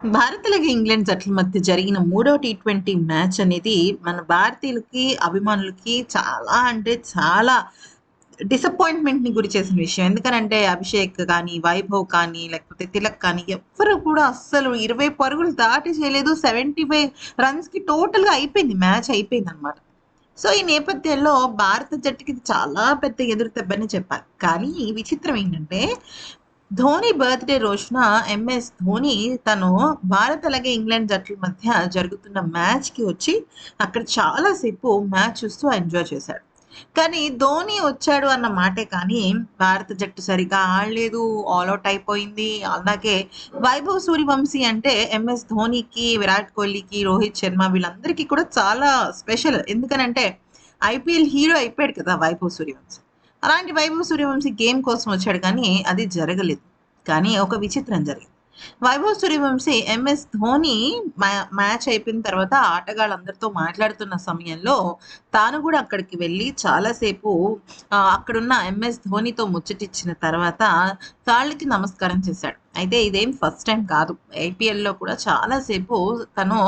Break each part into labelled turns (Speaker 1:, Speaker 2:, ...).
Speaker 1: భారత్ అలాగే ఇంగ్లాండ్ జట్ల మధ్య జరిగిన మూడో టీ20 మ్యాచ్ అనేది మన భారతీయులకి, అభిమానులకి చాలా అంటే చాలా డిసప్పాయింట్‌మెంట్‌ని గురి చేసిన విషయం. ఎందుకనంటే అభిషేక్ కానీ, వైభవ్ కానీ, లేకపోతే తిలక్ కానీ ఎవ్వరు కూడా అస్సలు 20 పరుగులు దాటి చేయలేదు. 75 రన్స్‌కి టోటల్‌గా అయిపోయింది. మ్యాచ్ అయిపోయిందనమాట. సో, ఈ నేపథ్యంలో భారత జట్టుకి ఇది చాలా పెద్ద ఎదురు దెబ్బనే చెప్పాలి. కానీ విచిత్రం ఏంటంటే ధోని బర్త్‌డే రోజున ఎంఎస్ ధోని తను భారత్ అలాగే ఇంగ్లాండ్ జట్ల మధ్య జరుగుతున్న మ్యాచ్‌కి వచ్చి అక్కడ చాలా సేపు మ్యాచ్ చూస్తూ ఎంజాయ్ చేశాడు. కానీ ధోని వచ్చాడు అన్న మాటే కానీ భారత జట్టు సరిగ్గా ఆడలేదు. ఆల్ ఔట్ అయిపోయింది. అలాగే వైభవ్ సూర్యవంశీ అంటే ఎంఎస్ ధోనికి, విరాట్ కోహ్లీకి, రోహిత్ శర్మ వీళ్ళందరికీ కూడా చాలా స్పెషల్. ఎందుకనంటే ఐపీఎల్ హీరో అయిపోయాడు కదా వైభవ్ సూర్యవంశీ. అలాంటి వైభవ్ సూర్యవంశీ గేమ్ కోసం వచ్చాడు కానీ అది జరగలేదు. కానీ ఒక విచిత్రం జరిగింది. వైభవ్ సూర్యవంశీ ఎంఎస్ ధోని మ్యాచ్ అయిపోయిన తర్వాత ఆటగాళ్ళందరితో మాట్లాడుతున్న సమయంలో తాను కూడా అక్కడికి వెళ్ళి చాలాసేపు అక్కడున్న ఎంఎస్ ధోనితో ముచ్చటిచ్చిన తర్వాత కాళ్ళకి నమస్కారం చేశాడు. అయితే ఇదేం ఫస్ట్ టైం కాదు. ఐపీఎల్‌లో కూడా చాలాసేపు తను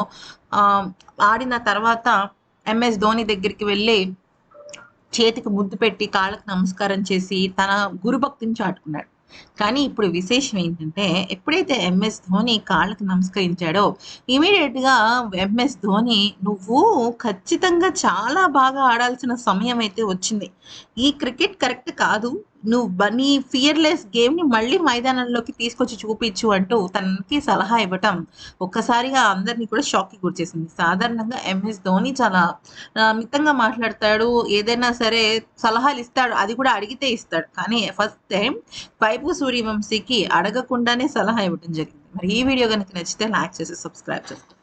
Speaker 1: ఆడిన తర్వాత ఎంఎస్ ధోని దగ్గరికి వెళ్ళి చేతికి ముద్దు పెట్టి కాళ్ళకి నమస్కారం చేసి తన గురుభక్తిని చాటుకున్నాడు. కానీ ఇప్పుడు విశేషం ఏంటంటే ఎప్పుడైతే ఎంఎస్ ధోని కాళ్ళకి నమస్కరించాడో ఇమీడియట్‌గా ఎంఎస్ ధోని "నువ్వు ఖచ్చితంగా చాలా బాగా ఆడాల్సిన సమయం అయితే వచ్చింది. ఈ క్రికెట్ కరెక్ట్ కాదు. నీ ఫియర్‌లెస్ గేమ్‌ని మళ్ళీ మైదానంలోకి తీసుకొచ్చి చూపించు" అంటూ తనకి సలహా ఇవ్వటం ఒక్కసారిగా అందరిని కూడా షాక్‌కి గురిచేసింది. సాధారణంగా ఎంఎస్ ధోని చాలా మితంగా మాట్లాడతాడు. ఏదైనా సరే సలహాలు ఇస్తాడు. అది కూడా అడిగితే ఇస్తాడు. కానీ ఫస్ట్ టైమ్ వైభవ్ సూర్యవంశీకి అడగకుండానే సలహా ఇవ్వడం జరిగింది. మరి ఈ వీడియో గనుక నచ్చితే లైక్ చేసి సబ్స్క్రైబ్ చేసుకోండి.